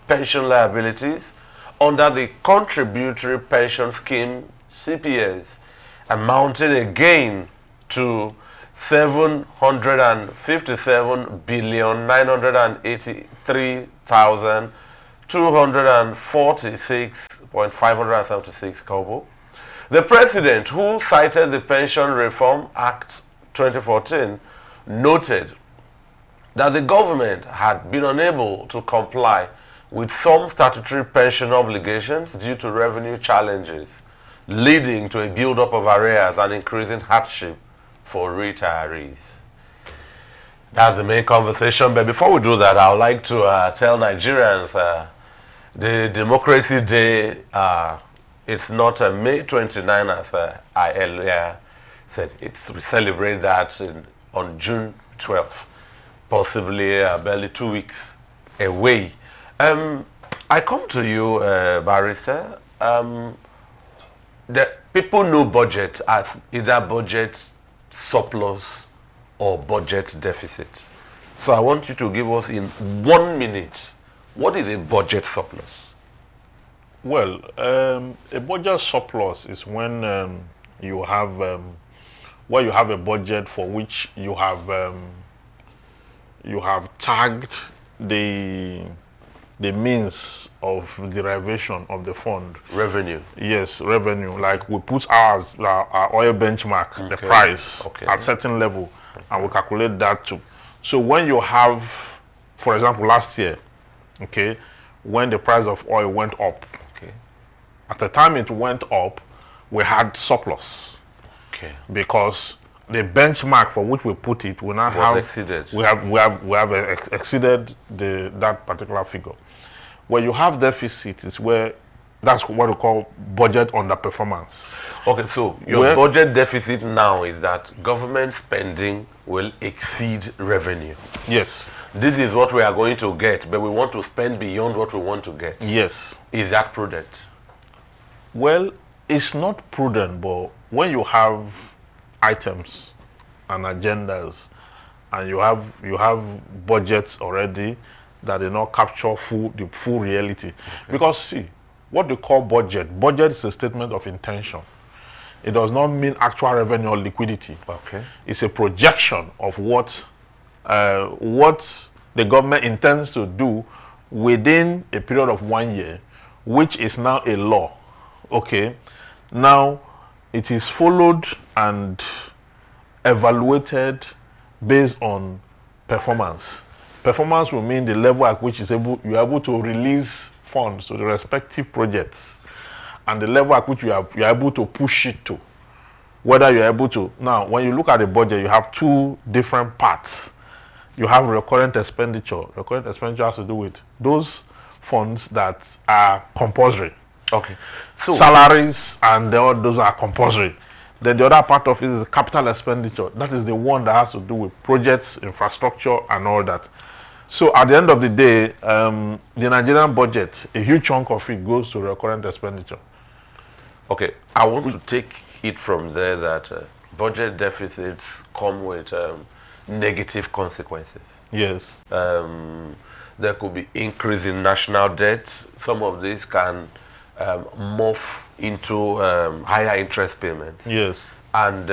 pension liabilities under the Contributory Pension Scheme (CPS), amounting again to 757,983,246.576 kobo. The President, who cited the Pension Reform Act 2014, noted that the government had been unable to comply with some statutory pension obligations due to revenue challenges, leading to a build-up of arrears and increasing hardship for retirees. That's the main conversation. But before we do that, I would like to tell Nigerians the Democracy Day, it's not May 29, as I earlier said. We celebrate that on June 12th, possibly barely 2 weeks away. I come to you, Barrister. The people know budget as either budget surplus or budget deficit. So I want you to give us in 1 minute, what is a budget surplus? Well, a budget surplus is when you have a budget for which you have tagged the means of derivation of the fund. Revenue. Yes, revenue. Like we put our oil benchmark, the price at certain level, and we calculate that too. So when you have, for example, last year, when the price of oil went up, at the time it went up, we had surplus. Because the benchmark for which we put it, we now have exceeded. We have exceeded that particular figure. Where you have deficit is where that's what we call budget underperformance. Okay, so your budget deficit now is that government spending will exceed revenue. Yes. This is what we are going to get, but we want to spend beyond what we want to get. Yes. Is that prudent? Well, it's not prudent, but when you have items and agendas and you have budgets already that do not capture the full reality. Because see, what they call budget is a statement of intention. It does not mean actual revenue or liquidity. It's a projection of what the government intends to do within a period of 1 year, which is now a law. Now it is followed and evaluated based on performance. Performance will mean the level at which you're able to release funds to the respective projects, and the level at which you're able to push it to. Whether you're able to. Now, when you look at the budget, you have two different parts. You have recurrent expenditure. Recurrent expenditure has to do with those funds that are compulsory. So salaries and those are compulsory. Then the other part of it is capital expenditure. That is the one that has to do with projects, infrastructure, and all that. So at the end of the day, the Nigerian budget, a huge chunk of it goes to recurrent expenditure. I want to take it from there that budget deficits come with negative consequences. Yes. There could be increase in national debt. Some of these can morph into higher interest payments. Yes. And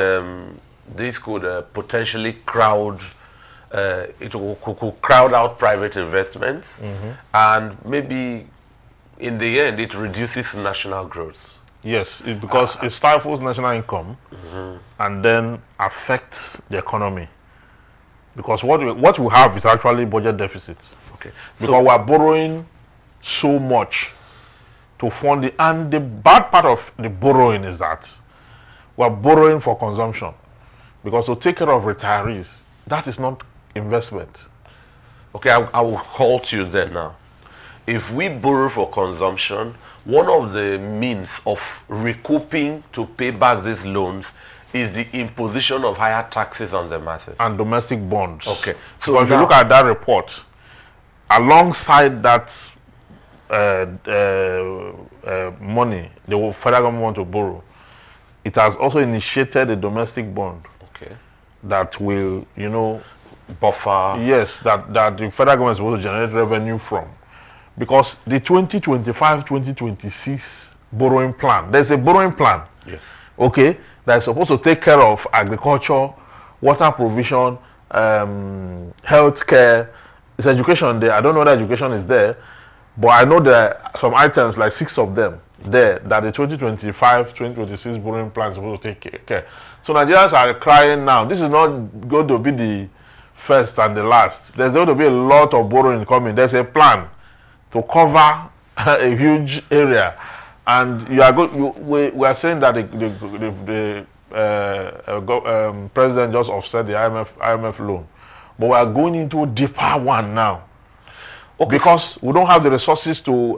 this could potentially crowd could crowd out private investments, and maybe in the end it reduces national growth. Yes, because it stifles national income and then affects the economy. Because what we have is actually budget deficit. Because we are borrowing so much to fund it, and the bad part of the borrowing is that we are borrowing for consumption. Because to take care of retirees, that is not investment. I will halt you there now. If we borrow for consumption, one of the means of recouping to pay back these loans is the imposition of higher taxes on the masses. And domestic bonds. So if you look at that report, alongside that money the federal government want to borrow, it has also initiated a domestic bond that will, buffer. Yes, that the federal government is supposed to generate revenue from. Because the 2025-2026 borrowing plan, there's a borrowing plan. Yes. Okay, that is supposed to take care of agriculture, water provision, healthcare. It's education there. I don't know whether education is there, but I know there are some items, like 6 of them there, that the 2025-2026 borrowing plan is supposed to take care. So Nigerians are crying now. This is not going to be the first and the last. There's going to be a lot of borrowing coming. There's a plan to cover a huge area, and we are saying that the president just offset the IMF loan, but we are going into a deeper one now. Okay. Because we don't have the resources to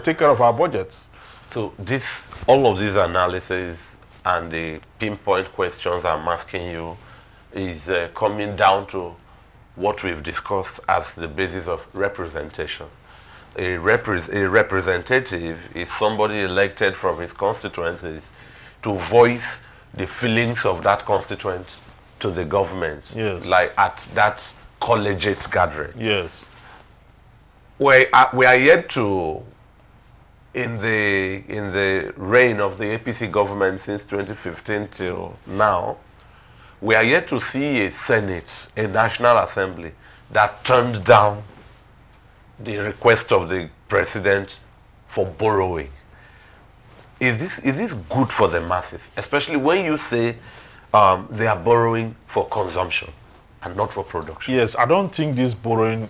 take care of our budgets. So all of these analysis and the pinpoint questions I'm asking you is coming down to what we've discussed as the basis of representation. A representative is somebody elected from his constituencies to voice the feelings of that constituent to the government. Yes. Like at that collegiate gathering. Yes. We are yet to, in the reign of the APC government since 2015 till now, we are yet to see a Senate, a National Assembly, that turned down the request of the president for borrowing. Is this good for the masses, especially when you say they are borrowing for consumption and not for production? Yes, I don't think this borrowing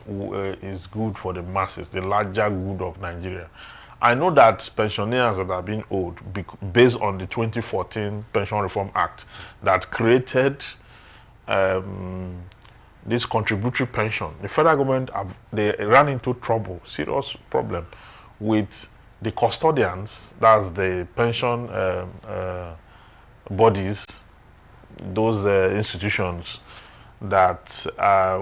is good for the masses, the larger good of Nigeria. I know that pensioners that are being owed, based on the 2014 Pension Reform Act that created this contributory pension, the federal government they ran into trouble, serious problem, with the custodians, that's the pension bodies, those institutions that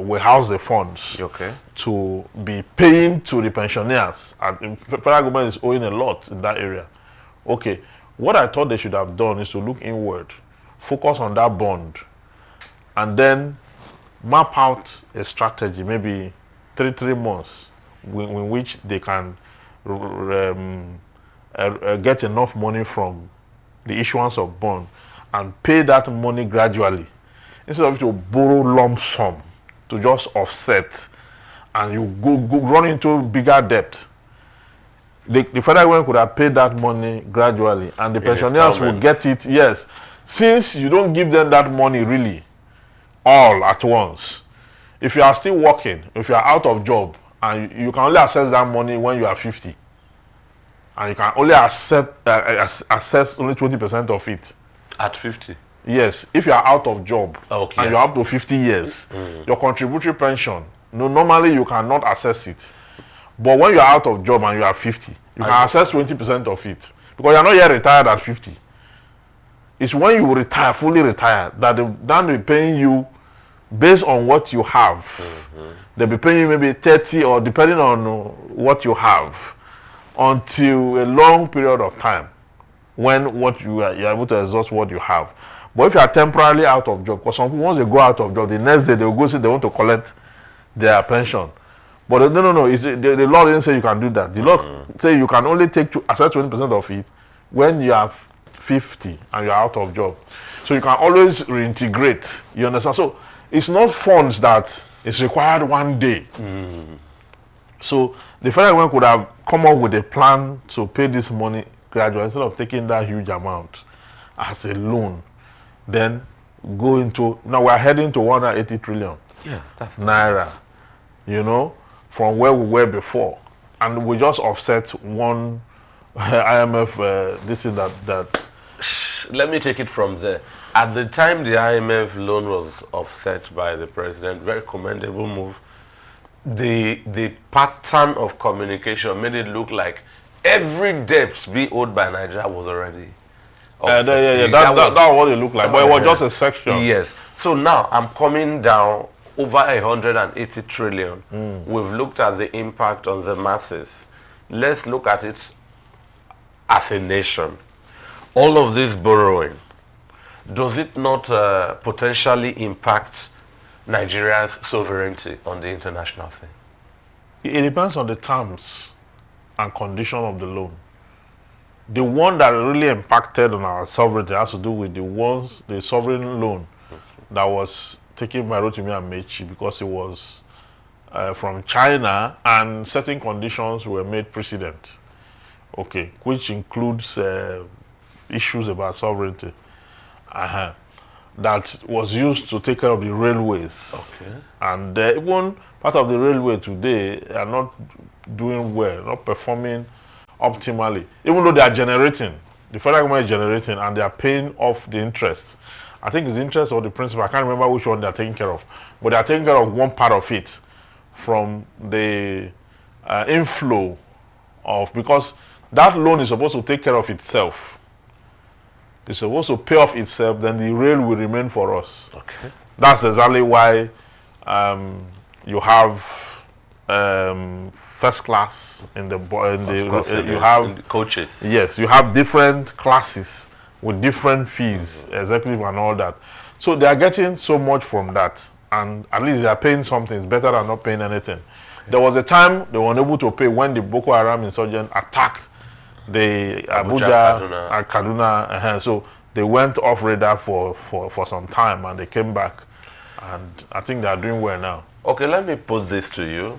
will house the funds, okay, to be paying to the pensioners. And the federal government is owing a lot in that area. Okay, what I thought they should have done is to look inward, focus on that bond, and then map out a strategy, maybe 3 months, in which they can get enough money from the issuance of bond and pay that money gradually, instead of to borrow lump sum to just offset, and you go run into bigger debt. The federal government could have paid that money gradually, and the pensioners will get it. Yes, since you don't give them that money really all at once. If you are still working, if you are out of job, and you can only access that money when you are 50, and you can only access only 20% of it at 50. Yes, if you are out of job, okay, and you're up to 50 years, your contributory pension, normally you cannot access it. But when you are out of job and you are 50, you can access 20% of it, because you are not yet retired at 50. It's when you retire, fully retire, that they'll be paying you based on what you have. They'll be paying you maybe 30, or depending on what you have, until a long period of time, when you're able to exhaust what you have. But if you are temporarily out of job, because some people, once they go out of job, the next day they'll go say they want to collect their pension. But no, the law didn't say you can do that. The law say you can only access 20% of it when you are 50 and you're out of job. So you can always reintegrate. You understand? So it's not funds that is required one day. So the federal government could have come up with a plan to pay this money gradually, instead of taking that huge amount as a loan. Then go into, now we're heading to 180 trillion naira, from where we were before. And we just offset one IMF, this is that. Let me take it from there. At the time the IMF loan was offset by the president, very commendable move. The pattern of communication made it look like every debt be owed by Nigeria was already offset. That was what it looked like, but it was just a section. Yes. So now I'm coming down over 180 trillion. We've looked at the impact on the masses. Let's look at it as a nation. All of this borrowing, does it not potentially impact Nigeria's sovereignty on the international scene? It depends on the terms and condition of the loan. The one that really impacted on our sovereignty has to do with the sovereign loan that was taken by Rotimi Amechi, because it was from China, and certain conditions were made precedent. Okay, which includes issues about sovereignty. That was used to take care of the railways. Okay. And even part of the railway today are not doing well, not performing optimally. Even though they are generating, the federal government is generating, and they are paying off the interest. I think it's the interest or the principal. I can't remember which one they are taking care of. But they are taking care of one part of it from the inflow of, because that loan is supposed to take care of itself. It's supposed to pay off itself, then the rail will remain for us. Okay. That's exactly why you have first class in the you have coaches. Yes, you have different classes with different fees, executive and all that. So they are getting so much from that, and at least they are paying something. It's better than not paying anything. There was a time they were unable to pay when the Boko Haram insurgents attacked the Abuja and Kaduna. So they went off radar for some time, and they came back, and I think they are doing well now. Okay, let me put this to you.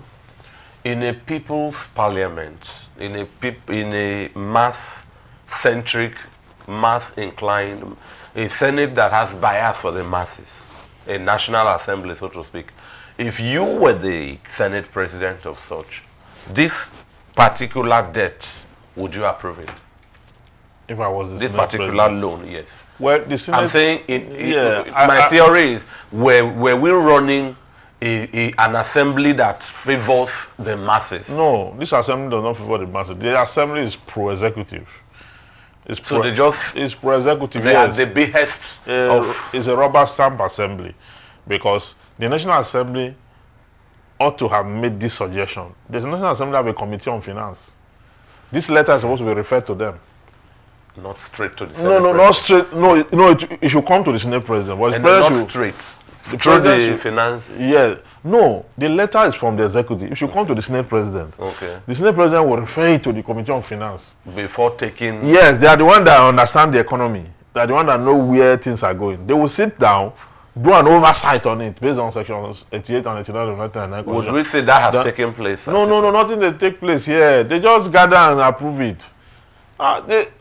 In a people's parliament, in a mass-centric, mass-inclined, a Senate that has bias for the masses, a National Assembly, so to speak, if you were the Senate president of such, this particular debt, would you approve it? If I was this particular loan, yes. Well, the Senate, I'm saying, my theory is, were we running an assembly that favors the masses? No, this assembly does not favor the masses. The assembly is pro-executive. It's pro-executive. They are the behest of. It's a rubber stamp assembly, because the National Assembly ought to have made this suggestion. The National Assembly have a committee on finance. This letter is supposed to be referred to them. Not straight to the Senate president. Not straight. No, it should come to the Senate president. But not straight. Through the finance. Yeah. No, the letter is from the executive. It should come to the Senate president. Okay. The Senate president will refer it to the committee on finance. Before taking. Yes, they are the one that understand the economy. They are the one that know where things are going. They will sit down, do an oversight on it based on sections 88 and 89 of 1999. Would we say that has taken place? No, nothing that take place here. They just gather and approve it.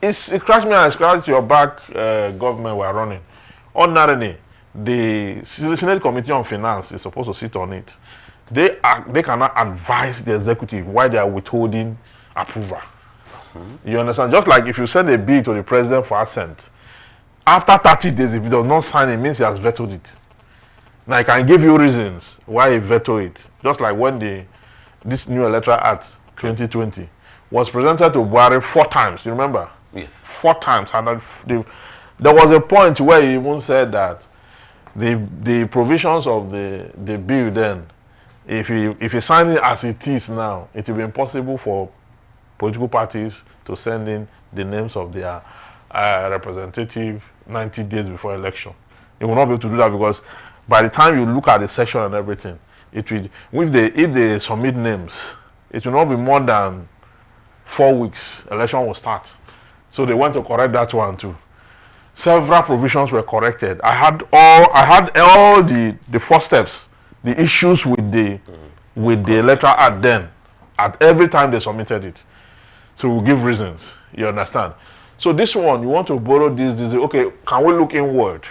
It crashed me and scratched your back government we are running. Ordinarily, the Senate Committee on Finance is supposed to sit on it. They cannot advise the executive why they are withholding approval. You understand? Just like if you send a bill to the president for assent, after 30 days, if he does not sign it, means he has vetoed it. Now, I can give you reasons why he vetoed it. Just like when this new Electoral Act 2020 was presented to Buhari 4 times. You remember? Yes. 4 times. And there was a point where he even said that the provisions of the bill then, if you sign it as it is now, it will be impossible for political parties to send in the names of their representative 90 days before election. They will not be able to do that, because by the time you look at the section and everything, it will, if they submit names, it will not be more than 4 weeks. Election will start. So they went to correct that one too. Several provisions were corrected. I had all the first steps, the issues with the Electoral Act then, at every time they submitted it. So we'll give reasons. You understand? So this one, you want to borrow this, okay, can we look inward?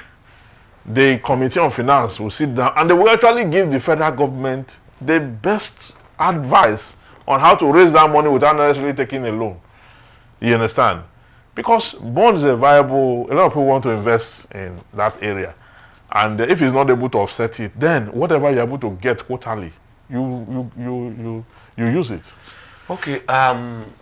The Committee on Finance will sit down and they will actually give the federal government the best advice on how to raise that money without necessarily taking a loan. You understand? Because bonds are viable, a lot of people want to invest in that area. And if it's not able to offset it, then whatever you're able to get quarterly, you use it. Okay.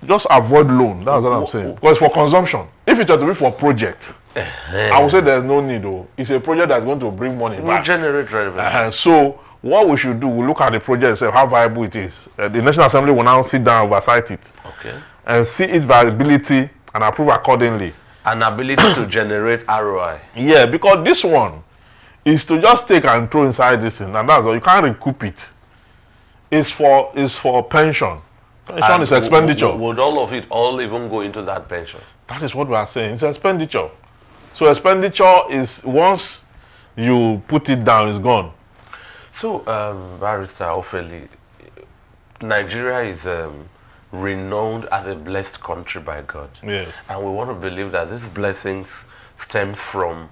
Just avoid loan. That's what I'm saying. Because for consumption. If it were to be for project, I would say there's no need though. It's a project that's going to bring money back. Generate revenue. So what we should do, we look at the project itself, how viable it is. The National Assembly will now sit down and oversight it. Okay. And see its viability and approve accordingly. An ability to generate ROI. Yeah, because this one is to just take and throw inside this thing, and that's all. You can't recoup it. It's for pension. Pension And is expenditure. would all of it all even go into that pension? That is what we are saying. It's expenditure. So expenditure is, once you put it down, it's gone. So, Barrister Ofeli, Nigeria is renowned as a blessed country by God. Yes. And we want to believe that these blessings stems from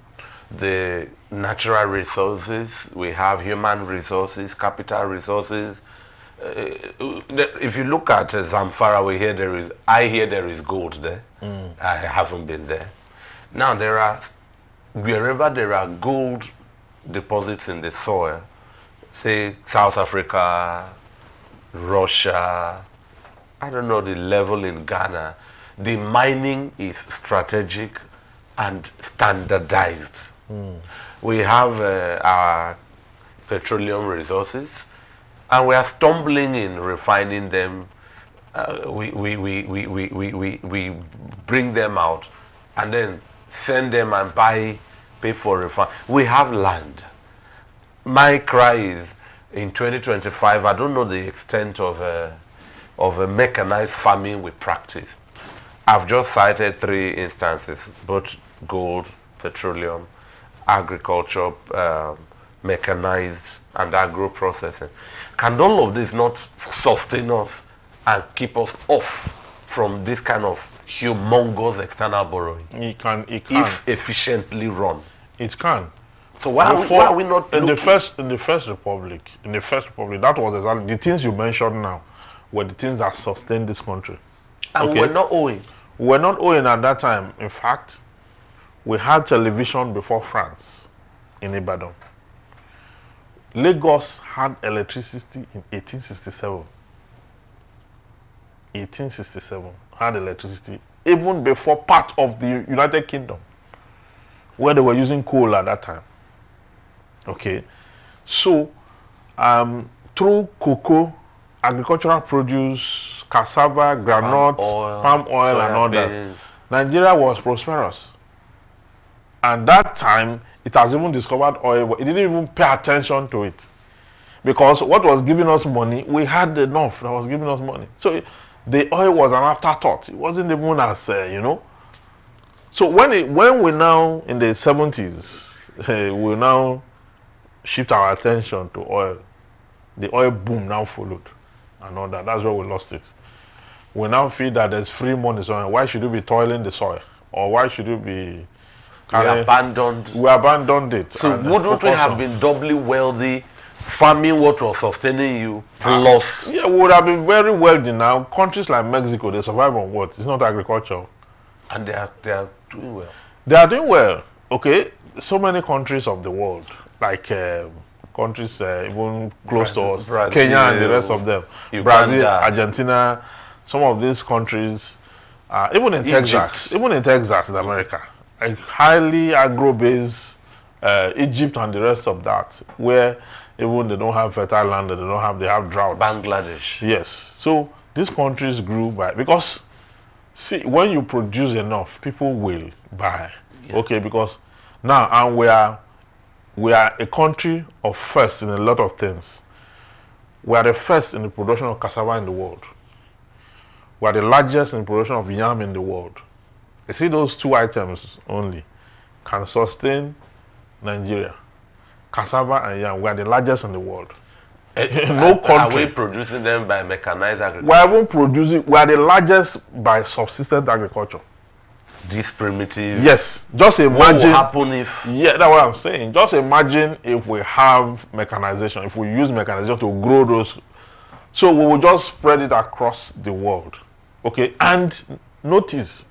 the natural resources. We have human resources, capital resources. If you look at Zamfara, I hear there is gold there. I haven't been there. Now wherever there are gold deposits in the soil, say South Africa, Russia, I don't know the level in Ghana, the mining is strategic and standardized. We have our petroleum resources, and we are stumbling in refining them. We bring them out and then send them and pay for refine. We have land. My cry is, in 2025, I don't know the extent of a mechanized farming we practice. I've just cited 3 instances, both gold, petroleum, agriculture, mechanized, and agro-processing. Can all of this not sustain us and keep us off from this kind of humongous external borrowing? It can. If efficiently run. It can. So why are we not in looking? the first republic, that was exactly the things you mentioned now were the things that sustained this country. And Okay. we're not owing. We're not owing at that time. In fact, we had television before France in Ibadan. Lagos had electricity in 1867. 1867 had electricity even before part of the United Kingdom, where they were using coal at that time. Okay, so through cocoa, agricultural produce, cassava, groundnut, palm oil and all that, beans. Nigeria was prosperous. And that time, it has even discovered oil, but it didn't even pay attention to it. Because what was giving us money, we had enough that was giving us money. So the oil was an afterthought. It wasn't even as, So when we now, in the 70s, we now shift our attention to oil, the oil boom now followed and all that. That's where we lost it. We now feel that there's free money, so why should you be toiling the soil? Or why should you be... We abandoned it. So wouldn't we have been doubly wealthy farming what was sustaining you plus? Yeah, we would have been very wealthy now. Countries like Mexico, they survive on what? It's not agriculture. And they are doing well. They are doing well. Okay, so many countries of the world, like countries even close to us, Brazil, Kenya and the rest of them, Uganda. Brazil, Argentina, some of these countries, even in Texas, in America, a highly agro-based Egypt and the rest of that, where even they don't have fertile land, they have drought. Bangladesh. Yes. So these countries grew because see, when you produce enough, people will buy. Yeah. Okay, because now and we are a country of first in a lot of things. We are the first in the production of cassava in the world. We are the largest in the production of yam in the world. You see, those 2 items only can sustain Nigeria. Cassava and yam, we are the largest in the world. No country. Are we producing them by mechanized agriculture? We are the largest by subsistence agriculture. This primitive. Yes. Just imagine. What will happen if? Yeah, that's what I'm saying. Just imagine if we have mechanization, if we use mechanization to grow those. So we will just spread it across the world. Okay. And notice,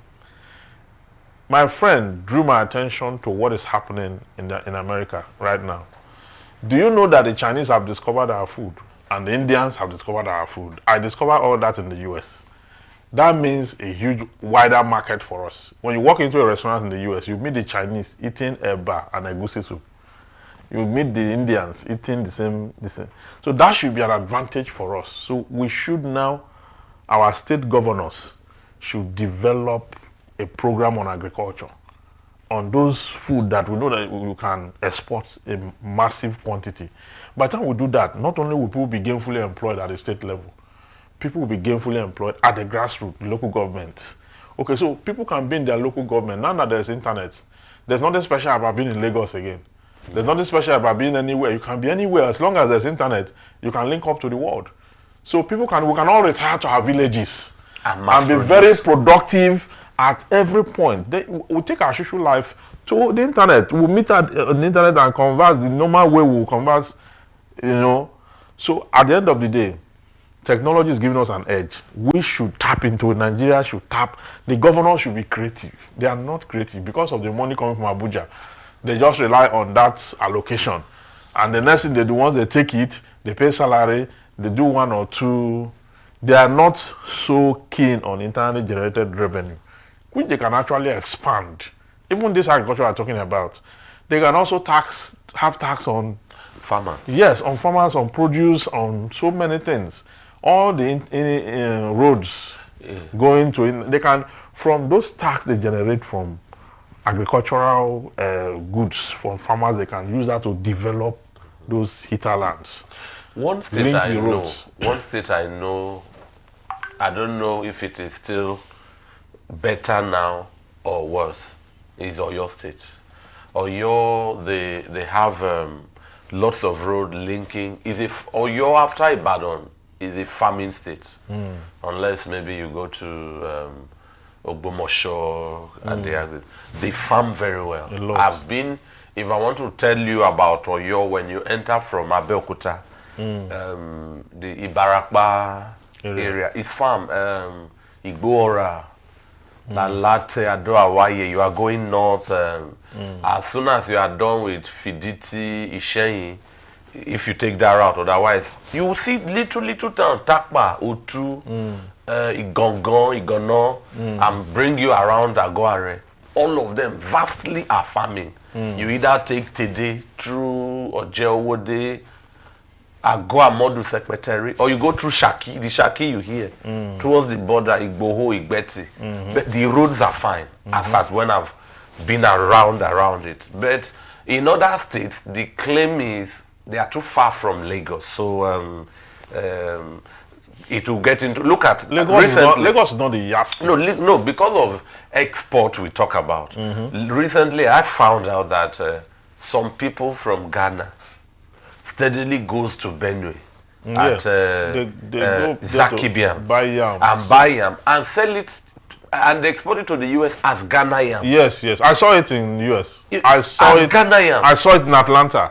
my friend drew my attention to what is happening in America right now. Do you know that the Chinese have discovered our food and the Indians have discovered our food? I discovered all that in the US. That means a huge, wider market for us. When you walk into a restaurant in the US, you meet the Chinese eating eba and egusi soup. You meet the Indians eating the same. So that should be an advantage for us. So we should now, our state governors should develop a program on agriculture on those food that we know that we can export in massive quantity. By the time we do that, not only will people be gainfully employed at the state level, people will be gainfully employed at the grassroots, local governments. Okay, so people can be in their local government. Now that there's internet, there's nothing special about being in Lagos again. There's nothing special about being anywhere. You can be anywhere as long as there's internet. You can link up to the world. So we can all retire to our villages and be very productive at every point. We take our social life to the internet. We'll meet on the internet and converse the normal way we'll converse, So at the end of the day, technology is giving us an edge. We should tap into it. Nigeria should tap. The governors should be creative. They are not creative because of the money coming from Abuja. They just rely on that allocation. And the next thing they do, once they take it, they pay salary, they do one or two. They are not so keen on internally generated revenue, which they can actually expand. Even this agriculture we're talking about, they can also have tax on farmers. Yes, on farmers, on produce, on so many things. All the roads going to, they can, from those tax they generate from agricultural goods from farmers, they can use that to develop those hinterlands. One state I know, I don't know if it is still better now or worse, is Oyo State. Oyo, they have lots of road linking. Oyo after Ibadan is a farming state, unless maybe you go to Ogbomosho and they farm very well. If I want to tell you about Oyo, when you enter from Abeokuta, the Ibarakba area is farm. Igboora, Lalate, Adoawaye, you are going north. As soon as you are done with Fiditi, Isheyin, if you take that route, otherwise, you will see little town, Takba, Otu, Igongon, Igono, and bring you around Agoare. All of them vastly are farming. You either take Tede through Ojeowode, Agoa Modu Secretary, or you go through Shaki, the Shaki you hear, towards the border, Igboho, Igbeti. But the roads are fine, as at when I've been around it. But in other states, the claim is they are too far from Lagos. So it will get into, look at Lagos is not the yardstick. No, because of export we talk about. Recently, I found out that some people from Ghana steadily goes to Benue at Zakibiam and buy yam and sell it, and they export it to the US as Ghana yam. Yes, I saw it in the US. I saw it Ghana yam. I saw it in Atlanta.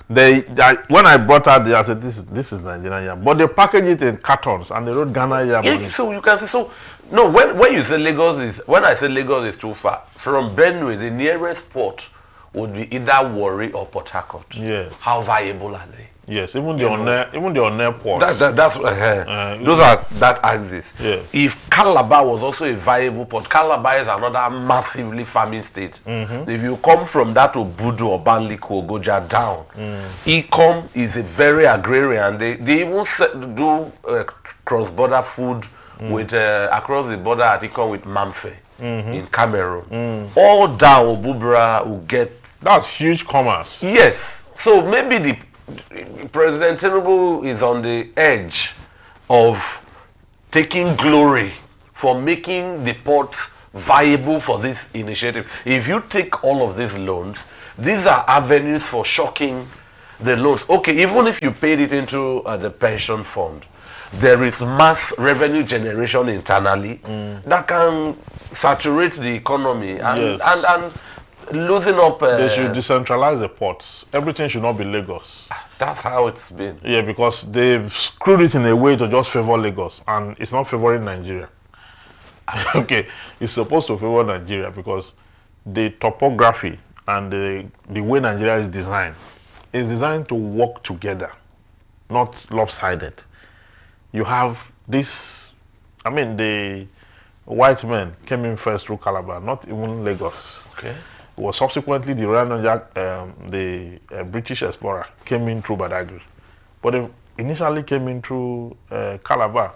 When I brought out there, I said, this is Nigerian yam. But they package it in cartons and they wrote Ghana yam on it. So you can see, when you say when I say Lagos is too far, from Benue, the nearest port would be either Warri or Port Harcourt. Yes. How viable are they? Yes, even the on-air ports. Those are that axis. Yes. If Calabar was also a viable port, Calabar is another massively farming state. If you come from that to Budu or Banliku, Goja down, Ikom is a very agrarian. They even do cross-border food with across the border at Ikom with Mamfe in Cameroon. All down Obubra will get. That's huge commerce. Yes. So maybe President Tinubu is on the edge of taking glory for making the port viable for this initiative. If you take all of these loans, these are avenues for shocking the loans. Okay, even if you paid it into the pension fund, there is mass revenue generation internally that can saturate the economy and losing up. They should decentralize the ports. Everything should not be Lagos. That's how it's been. Yeah, because they've screwed it in a way to just favor Lagos, and it's not favoring Nigeria. Okay, it's supposed to favor Nigeria because the topography and the way Nigeria is designed to work together, not lopsided. You have this, the white men came in first through Calabar, not even Lagos. Okay. It was subsequently the British explorer came in through Badagry. But they initially came in through Calabar.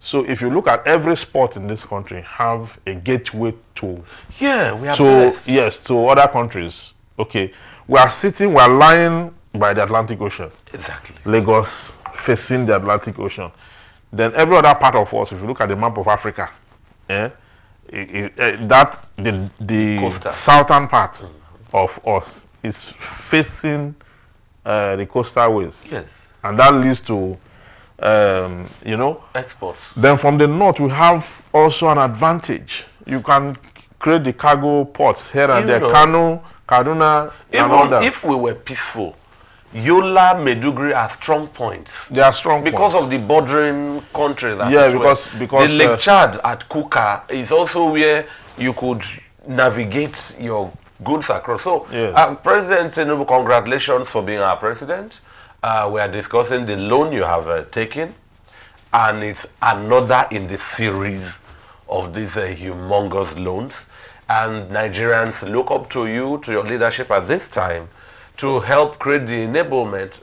So if you look at every sport in this country have a gateway to Yeah, we are to blessed. yes, to other countries. Okay. We are lying by the Atlantic Ocean. Exactly. Lagos facing the Atlantic Ocean. Then every other part of us, if you look at the map of Africa, the Coastal. southern part of us is facing the coastal ways. Yes. And that leads to, Exports. then from the north, we have also an advantage. You can create the cargo ports here and You there. know. Kano, Kaduna, and all Even that. if we were peaceful, Yola, Maiduguri are strong points. They are strong Because points. of the bordering countries. that Yeah, situation. because, the Lake Chad at Kuka is also where you could navigate your goods across. So, Yes. President Tinubu, congratulations for being our president. We are discussing the loan you have taken, and it's another in the series of these humongous loans. And Nigerians look up to you, to your leadership at this time, to help create the enablement,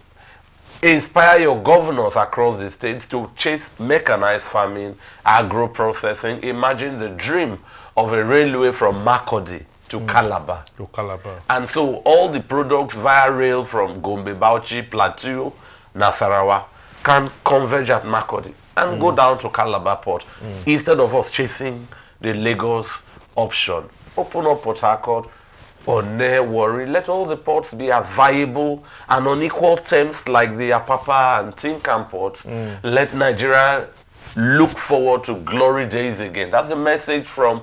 inspire your governors across the states to chase mechanized farming, agro-processing. Imagine the dream of a railway from Makurdi to Calabar. To Calabar. And so all the products via rail from Gombe, Bauchi, Plateau, Nasarawa can converge at Makurdi and go down to Calabar port instead of us chasing the Lagos option. Open up Port Harcourt, One, Warri, let all the ports be as viable and on equal terms like the Apapa and Tinkan ports. Let Nigeria look forward to glory days again. That's the message from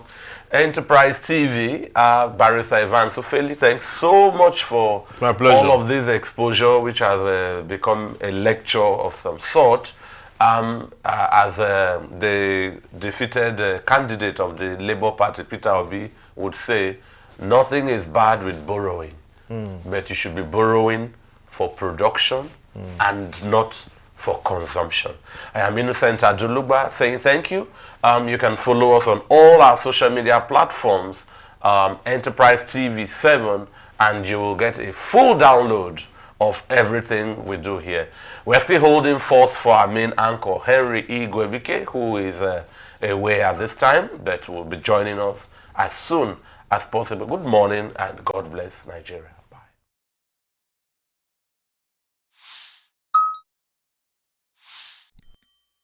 Enterprise TV, Barrister Ivan Sofeli. Thanks so much for My pleasure. all of this exposure, which has become a lecture of some sort. As the defeated candidate of the Labour Party, Peter Obi, would say, nothing is bad with borrowing, but you should be borrowing for production and not for consumption. I am Innocent Ajulugba saying thank you. You can follow us on all our social media platforms, Enterprise TV 7, and you will get a full download of everything we do here. We're still holding forth for our main anchor, Henry E. Gwebike, who is away at this time, but will be joining us as soon as possible. Good morning and God bless Nigeria.